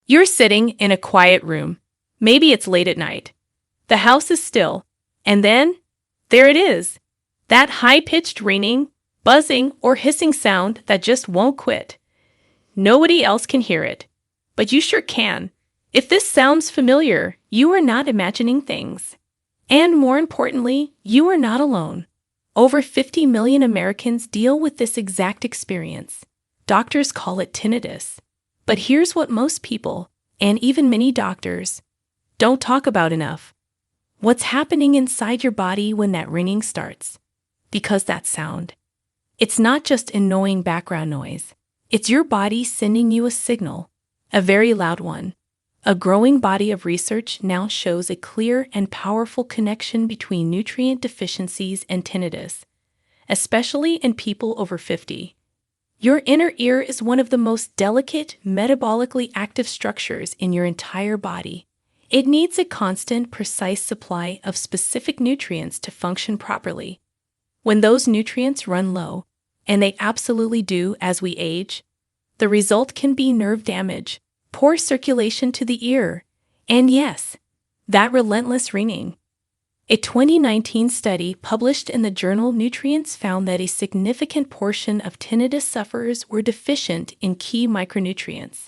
You're sitting in a quiet room. Maybe it's late at night. The house is still. And then, there it is. That high-pitched ringing, buzzing, or hissing sound that just won't quit. Nobody else can hear it. But you sure can. If this sounds familiar, you are not imagining things. And more importantly, you are not alone. Over 50 million Americans deal with this exact experience. Doctors call it tinnitus. But here's what most people, and even many doctors, don't talk about enough. What's happening inside your body when that ringing starts? Because that sound. It's not just annoying background noise. It's your body sending you a signal, a very loud one. A growing body of research now shows a clear and powerful connection between nutrient deficiencies and tinnitus, especially in people over 50. Your inner ear is one of the most delicate, metabolically active structures in your entire body. It needs a constant, precise supply of specific nutrients to function properly. When those nutrients run low, and they absolutely do as we age, the result can be nerve damage, poor circulation to the ear, and yes, that relentless ringing. A 2019 study published in the journal Nutrients found that a significant portion of tinnitus sufferers were deficient in key micronutrients.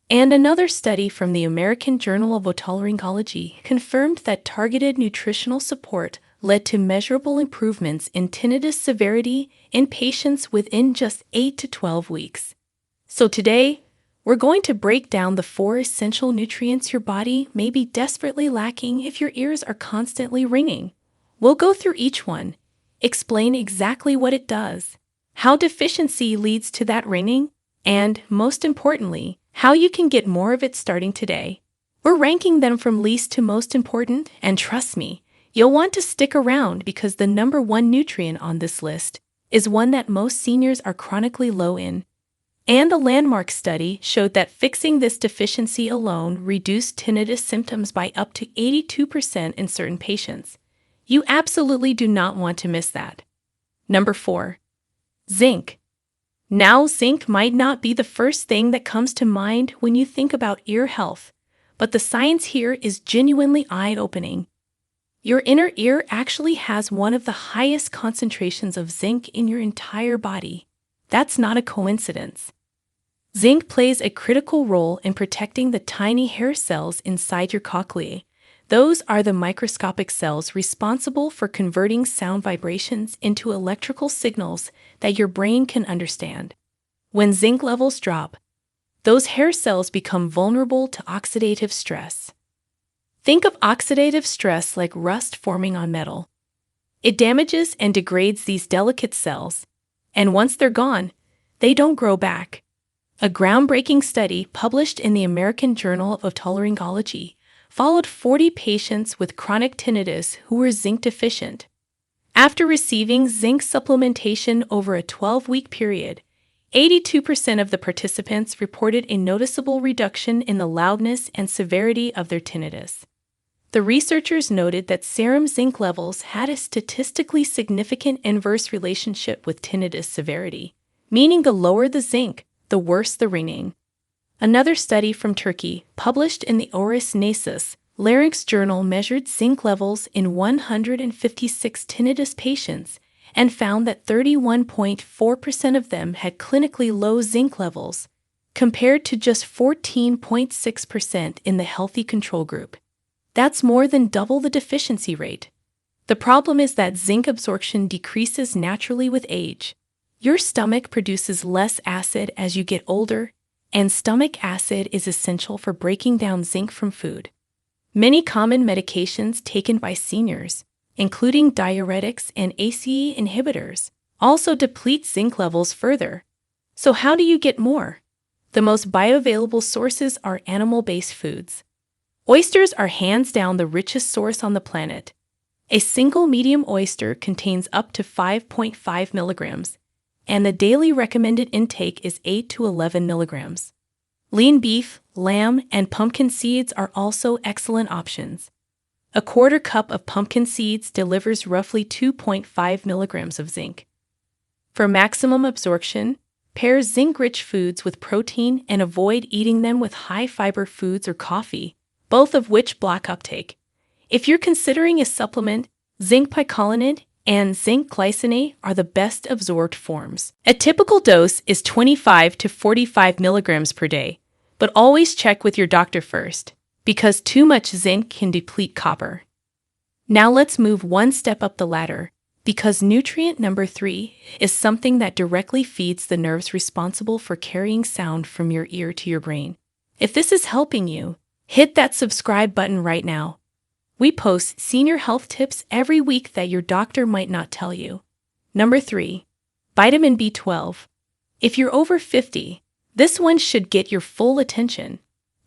And another study from the American Journal of Otolaryngology confirmed that targeted nutritional support led to measurable improvements in tinnitus severity in patients within just 8 to 12 weeks. So today, we're going to break down the 4 essential nutrients your body may be desperately lacking if your ears are constantly ringing. We'll go through each one, explain exactly what it does, how deficiency leads to that ringing, and, most importantly, how you can get more of it starting today. We're ranking them from least to most important, and trust me, you'll want to stick around because the number 1 nutrient on this list is one that most seniors are chronically low in. And a landmark study showed that fixing this deficiency alone reduced tinnitus symptoms by up to 82% in certain patients. You absolutely do not want to miss that. Number 4. Zinc. Now, zinc might not be the first thing that comes to mind when you think about ear health, but the science here is genuinely eye-opening. Your inner ear actually has one of the highest concentrations of zinc in your entire body. That's not a coincidence. Zinc plays a critical role in protecting the tiny hair cells inside your cochleae. Those are the microscopic cells responsible for converting sound vibrations into electrical signals that your brain can understand. When zinc levels drop, those hair cells become vulnerable to oxidative stress. Think of oxidative stress like rust forming on metal. It damages and degrades these delicate cells, and once they're gone, they don't grow back. A groundbreaking study published in the American Journal of Otolaryngology followed 40 patients with chronic tinnitus who were zinc deficient. After receiving zinc supplementation over a 12-week period, 82% of the participants reported a noticeable reduction in the loudness and severity of their tinnitus. The researchers noted that serum zinc levels had a statistically significant inverse relationship with tinnitus severity, meaning the lower the zinc, the worse the ringing. Another study from Turkey, published in the Oris Nasus Larynx Journal, measured zinc levels in 156 tinnitus patients and found that 31.4% of them had clinically low zinc levels, compared to just 14.6% in the healthy control group. That's more than double the deficiency rate. The problem is that zinc absorption decreases naturally with age. Your stomach produces less acid as you get older, and stomach acid is essential for breaking down zinc from food. Many common medications taken by seniors, including diuretics and ACE inhibitors, also deplete zinc levels further. So how do you get more? The most bioavailable sources are animal-based foods. Oysters are hands down the richest source on the planet. A single medium oyster contains up to 5.5 milligrams, and the daily recommended intake is 8 to 11 milligrams. Lean beef, lamb, and pumpkin seeds are also excellent options. A quarter cup of pumpkin seeds delivers roughly 2.5 milligrams of zinc. For maximum absorption, Pair zinc-rich foods with protein and avoid eating them with high-fiber foods or coffee, both of which block uptake. If you're considering a supplement, zinc picolinate and zinc glycinate are the best absorbed forms. A typical dose is 25 to 45 milligrams per day, but always check with your doctor first, because too much zinc can deplete copper. Now let's move one step up the ladder, because nutrient number 3 is something that directly feeds the nerves responsible for carrying sound from your ear to your brain. If this is helping you, hit that subscribe button right now. We post senior health tips every week that your doctor might not tell you. Number 3. Vitamin B12. If you're over 50, this one should get your full attention.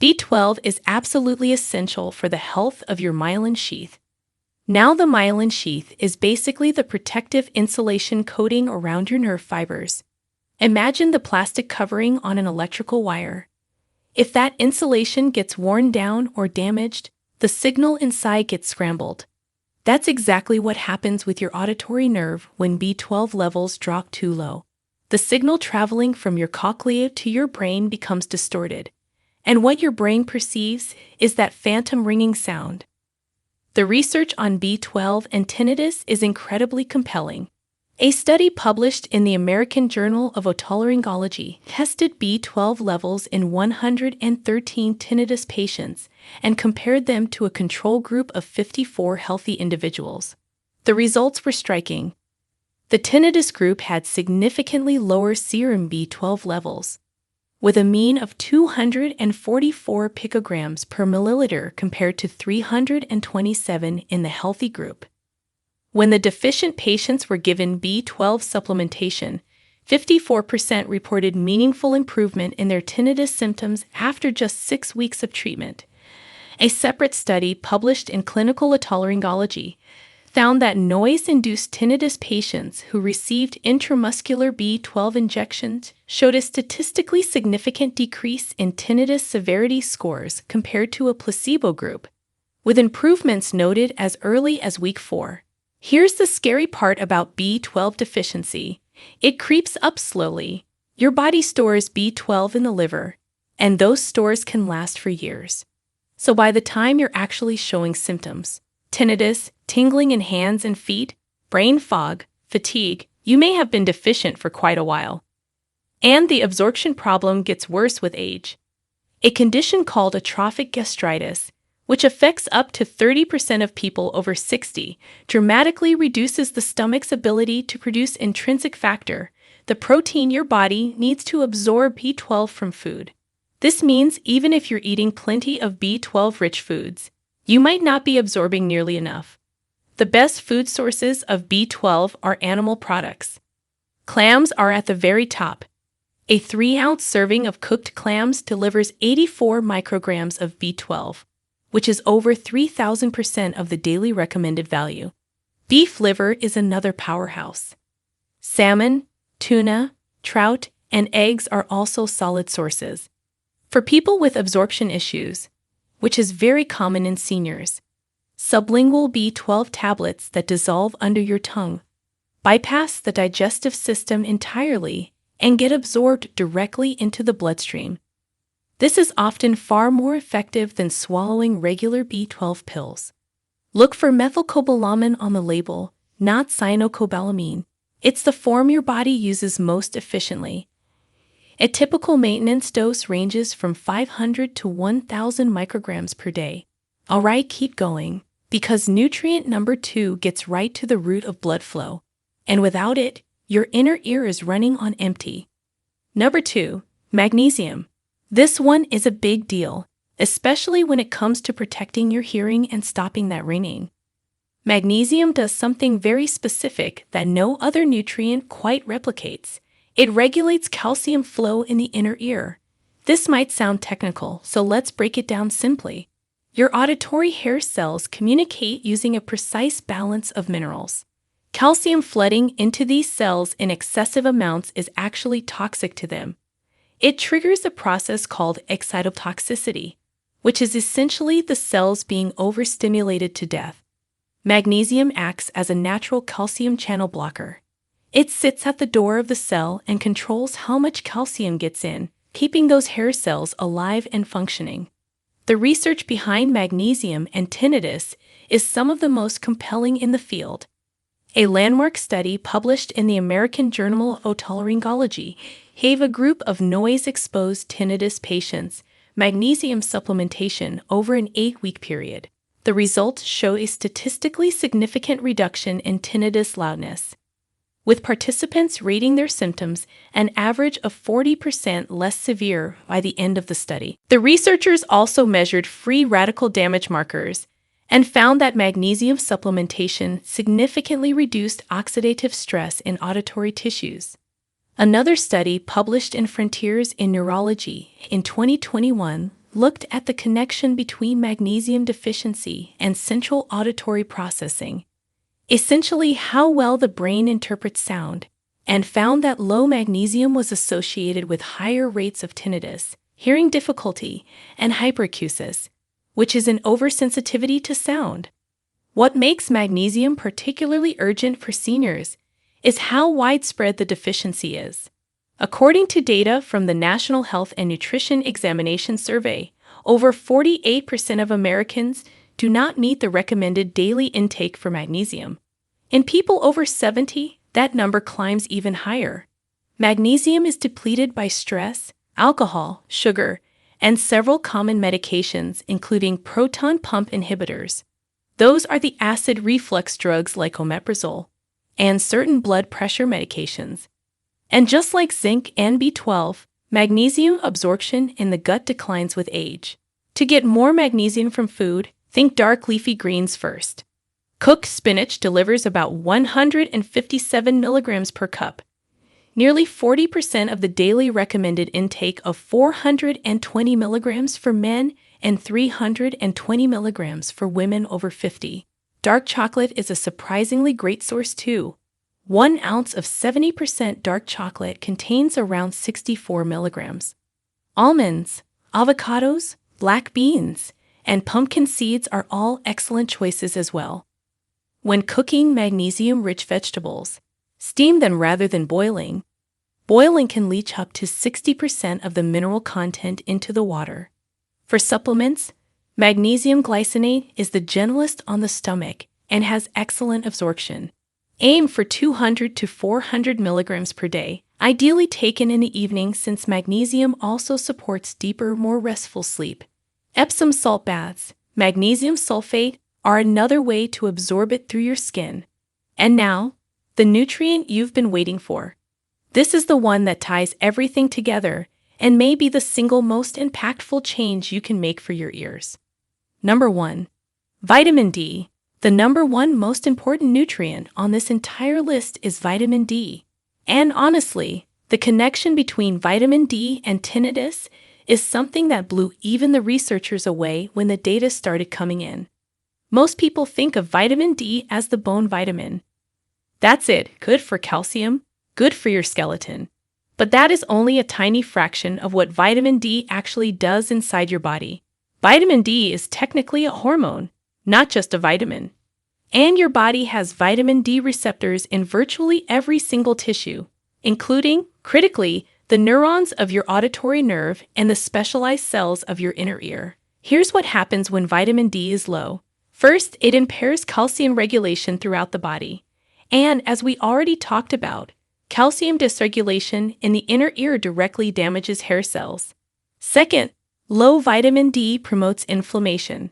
B12 is absolutely essential for the health of your myelin sheath. Now the myelin sheath is basically the protective insulation coating around your nerve fibers. Imagine the plastic covering on an electrical wire. If that insulation gets worn down or damaged, the signal inside gets scrambled. That's exactly what happens with your auditory nerve when B12 levels drop too low. The signal traveling from your cochlea to your brain becomes distorted, and what your brain perceives is that phantom ringing sound. The research on B12 and tinnitus is incredibly compelling. A study published in the American Journal of Otolaryngology tested B12 levels in 113 tinnitus patients and compared them to a control group of 54 healthy individuals. The results were striking. The tinnitus group had significantly lower serum B12 levels, with a mean of 244 picograms per milliliter compared to 327 in the healthy group. When the deficient patients were given B12 supplementation, 54% reported meaningful improvement in their tinnitus symptoms after just 6 weeks of treatment. A separate study published in Clinical Otolaryngology found that noise-induced tinnitus patients who received intramuscular B12 injections showed a statistically significant decrease in tinnitus severity scores compared to a placebo group, with improvements noted as early as week 4. Here's the scary part about B12 deficiency. It creeps up slowly. Your body stores B12 in the liver, and those stores can last for years. So by the time you're actually showing symptoms, tinnitus, tingling in hands and feet, brain fog, fatigue, you may have been deficient for quite a while. And the absorption problem gets worse with age. A condition called atrophic gastritis, which affects up to 30% of people over 60, dramatically reduces the stomach's ability to produce intrinsic factor, the protein your body needs to absorb B12 from food. This means even if you're eating plenty of B12-rich foods, you might not be absorbing nearly enough. The best food sources of B12 are animal products. Clams are at the very top. A 3-ounce serving of cooked clams delivers 84 micrograms of B12, which is over 3,000% of the daily recommended value. Beef liver is another powerhouse. Salmon, tuna, trout, and eggs are also solid sources. For people with absorption issues, which is very common in seniors, sublingual B12 tablets that dissolve under your tongue bypass the digestive system entirely and get absorbed directly into the bloodstream. This is often far more effective than swallowing regular B12 pills. Look for methylcobalamin on the label, not cyanocobalamin. It's the form your body uses most efficiently. A typical maintenance dose ranges from 500 to 1,000 micrograms per day. All right, keep going, because nutrient number 2 gets right to the root of blood flow, and without it, your inner ear is running on empty. Number 2, magnesium. This one is a big deal, especially when it comes to protecting your hearing and stopping that ringing. Magnesium does something very specific that no other nutrient quite replicates. It regulates calcium flow in the inner ear. This might sound technical, so let's break it down simply. Your auditory hair cells communicate using a precise balance of minerals. Calcium flooding into these cells in excessive amounts is actually toxic to them. It triggers a process called excitotoxicity, which is essentially the cells being overstimulated to death. Magnesium acts as a natural calcium channel blocker. It sits at the door of the cell and controls how much calcium gets in, keeping those hair cells alive and functioning. The research behind magnesium and tinnitus is some of the most compelling in the field. A landmark study published in the American Journal of Otolaryngology gave a group of noise-exposed tinnitus patients magnesium supplementation over an 8-week period. The results show a statistically significant reduction in tinnitus loudness, with participants rating their symptoms an average of 40% less severe by the end of the study. The researchers also measured free radical damage markers and found that magnesium supplementation significantly reduced oxidative stress in auditory tissues. Another study published in Frontiers in Neurology in 2021 looked at the connection between magnesium deficiency and central auditory processing, essentially how well the brain interprets sound, and found that low magnesium was associated with higher rates of tinnitus, hearing difficulty, and hyperacusis, which is an oversensitivity to sound. What makes magnesium particularly urgent for seniors is how widespread the deficiency is. According to data from the National Health and Nutrition Examination Survey, over 48% of Americans do not meet the recommended daily intake for magnesium. In people over 70, that number climbs even higher. Magnesium is depleted by stress, alcohol, sugar, and several common medications, including proton pump inhibitors. Those are the acid reflux drugs like omeprazole, and certain blood pressure medications. And just like zinc and B12, magnesium absorption in the gut declines with age. To get more magnesium from food, think dark leafy greens first. Cooked spinach delivers about 157 milligrams per cup, nearly 40% of the daily recommended intake of 420 milligrams for men and 320 milligrams for women over 50. Dark chocolate is a surprisingly great source too. 1 ounce of 70% dark chocolate contains around 64 milligrams. Almonds, avocados, black beans, and pumpkin seeds are all excellent choices as well. When cooking magnesium-rich vegetables, steam them rather than boiling. Boiling can leach up to 60% of the mineral content into the water. For supplements, magnesium glycinate is the gentlest on the stomach and has excellent absorption. Aim for 200 to 400 milligrams per day, ideally taken in the evening since magnesium also supports deeper, more restful sleep. Epsom salt baths, magnesium sulfate, are another way to absorb it through your skin. And now, the nutrient you've been waiting for. This is the one that ties everything together and may be the single most impactful change you can make for your ears. Number 1. Vitamin D. The number one most important nutrient on this entire list is vitamin D. And honestly, the connection between vitamin D and tinnitus is something that blew even the researchers away when the data started coming in. Most people think of vitamin D as the bone vitamin. That's it, good for calcium, good for your skeleton. But that is only a tiny fraction of what vitamin D actually does inside your body. Vitamin D is technically a hormone, not just a vitamin. And your body has vitamin D receptors in virtually every single tissue, including, critically, the neurons of your auditory nerve and the specialized cells of your inner ear. Here's what happens when vitamin D is low. First, it impairs calcium regulation throughout the body. And as we already talked about, calcium dysregulation in the inner ear directly damages hair cells. Second, low vitamin D promotes inflammation.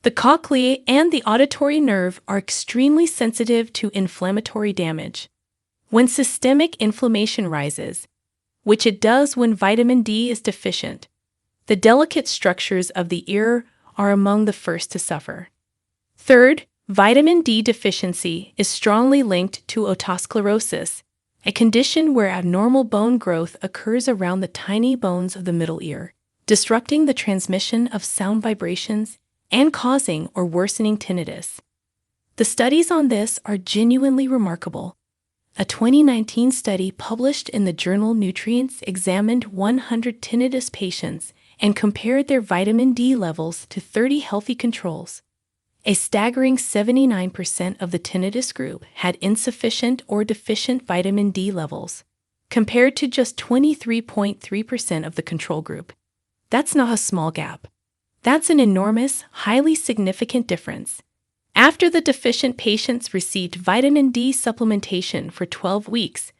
The cochlea and the auditory nerve are extremely sensitive to inflammatory damage. When systemic inflammation rises, which it does when vitamin D is deficient, the delicate structures of the ear are among the first to suffer. Third, vitamin D deficiency is strongly linked to otosclerosis, a condition where abnormal bone growth occurs around the tiny bones of the middle ear, disrupting the transmission of sound vibrations and causing or worsening tinnitus. The studies on this are genuinely remarkable. A 2019 study published in the journal Nutrients examined 100 tinnitus patients and compared their vitamin D levels to 30 healthy controls. A staggering 79% of the tinnitus group had insufficient or deficient vitamin D levels, compared to just 23.3% of the control group. That's not a small gap. That's an enormous, highly significant difference. After the deficient patients received vitamin D supplementation for 12 weeks,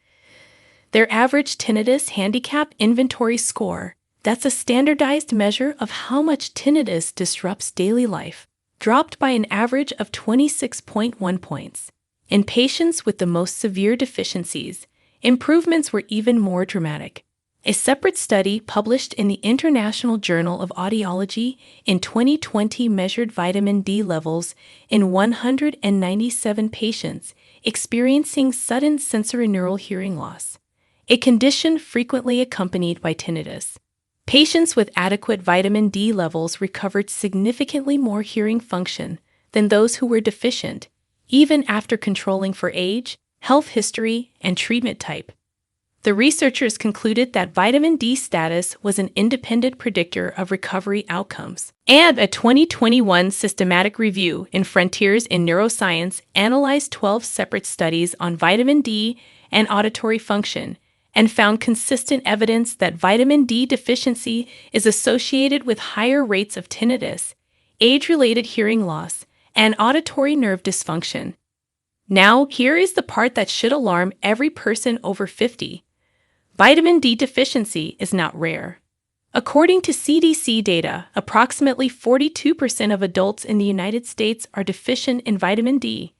their average tinnitus handicap inventory score, that's a standardized measure of how much tinnitus disrupts daily life, dropped by an average of 26.1 points. In patients with the most severe deficiencies, improvements were even more dramatic. A separate study published in the International Journal of Audiology in 2020 measured vitamin D levels in 197 patients experiencing sudden sensorineural hearing loss, a condition frequently accompanied by tinnitus. Patients with adequate vitamin D levels recovered significantly more hearing function than those who were deficient, even after controlling for age, health history, and treatment type. The researchers concluded that vitamin D status was an independent predictor of recovery outcomes. And a 2021 systematic review in Frontiers in Neuroscience analyzed 12 separate studies on vitamin D and auditory function and found consistent evidence that vitamin D deficiency is associated with higher rates of tinnitus, age-related hearing loss, and auditory nerve dysfunction. Now, here is the part that should alarm every person over 50. Vitamin D deficiency is not rare. According to CDC data, approximately 42% of adults in the United States are deficient in vitamin D.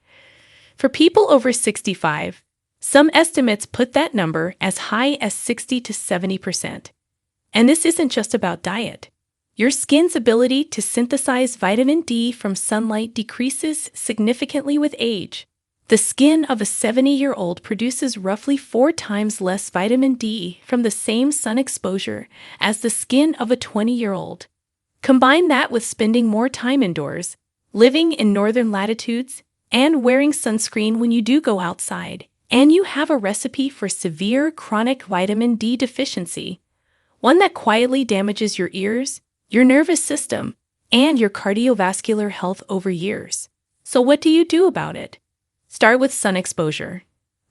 For people over 65, some estimates put that number as high as 60 to 70%. And this isn't just about diet. Your skin's ability to synthesize vitamin D from sunlight decreases significantly with age. The skin of a 70-year-old produces roughly 4 times less vitamin D from the same sun exposure as the skin of a 20-year-old. Combine that with spending more time indoors, living in northern latitudes, and wearing sunscreen when you do go outside, and you have a recipe for severe chronic vitamin D deficiency, one that quietly damages your ears, your nervous system, and your cardiovascular health over years. So what do you do about it? Start with sun exposure.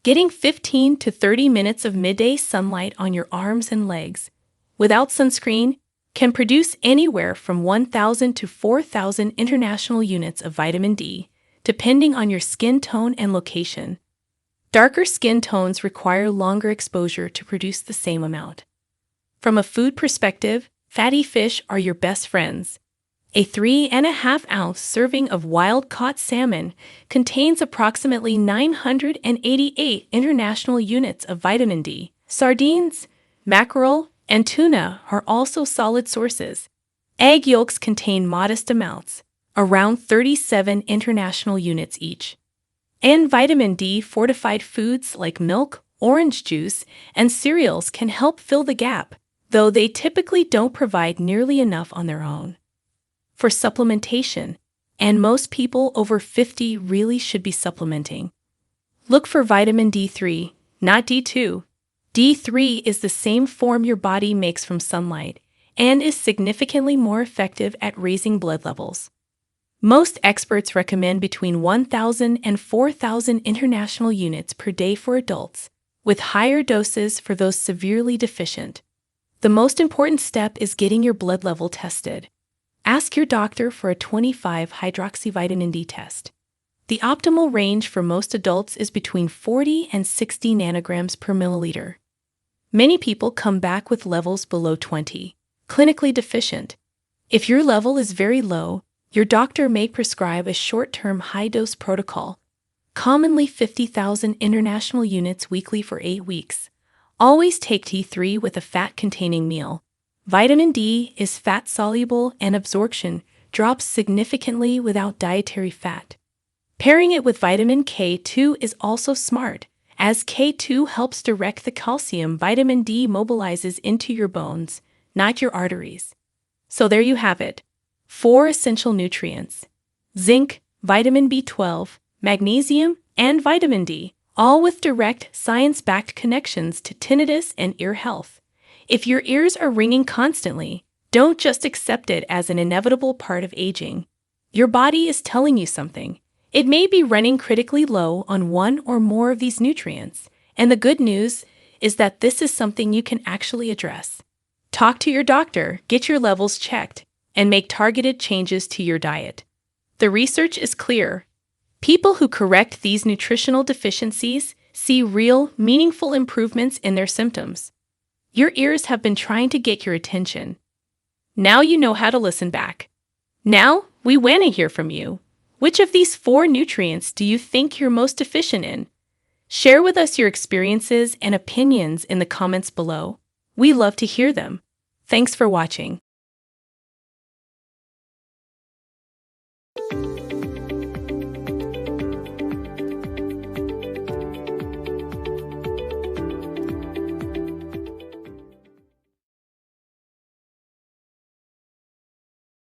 Getting 15 to 30 minutes of midday sunlight on your arms and legs without sunscreen can produce anywhere from 1,000 to 4,000 international units of vitamin D, depending on your skin tone and location. Darker skin tones require longer exposure to produce the same amount. From a food perspective, fatty fish are your best friends. A 3.5-ounce serving of wild-caught salmon contains approximately 988 international units of vitamin D. Sardines, mackerel, and tuna are also solid sources. Egg yolks contain modest amounts, around 37 international units each. And vitamin D-fortified foods like milk, orange juice, and cereals can help fill the gap, though they typically don't provide nearly enough on their own. For supplementation, and most people over 50 really should be supplementing. Look for vitamin D3, not D2. D3 is the same form your body makes from sunlight and is significantly more effective at raising blood levels. Most experts recommend between 1,000 and 4,000 international units per day for adults, with higher doses for those severely deficient. The most important step is getting your blood level tested. Ask your doctor for a 25-hydroxyvitamin D test. The optimal range for most adults is between 40 and 60 nanograms per milliliter. Many people come back with levels below 20, clinically deficient. If your level is very low, your doctor may prescribe a short-term high-dose protocol, commonly 50,000 international units weekly for 8 weeks. Always take T3 with a fat-containing meal. Vitamin D is fat-soluble and absorption drops significantly without dietary fat. Pairing it with vitamin K2 is also smart, as K2 helps direct the calcium vitamin D mobilizes into your bones, not your arteries. So there you have it. 4 essential nutrients: zinc, vitamin B12, magnesium, and vitamin D, all with direct science-backed connections to tinnitus and ear health. If your ears are ringing constantly, don't just accept it as an inevitable part of aging. Your body is telling you something. It may be running critically low on one or more of these nutrients, and the good news is that this is something you can actually address. Talk to your doctor, get your levels checked, and make targeted changes to your diet. The research is clear. People who correct these nutritional deficiencies see real, meaningful improvements in their symptoms. Your ears have been trying to get your attention. Now you know how to listen back. Now, we want to hear from you. Which of these 4 nutrients do you think you're most deficient in? Share with us your experiences and opinions in the comments below. We love to hear them. Thanks for watching.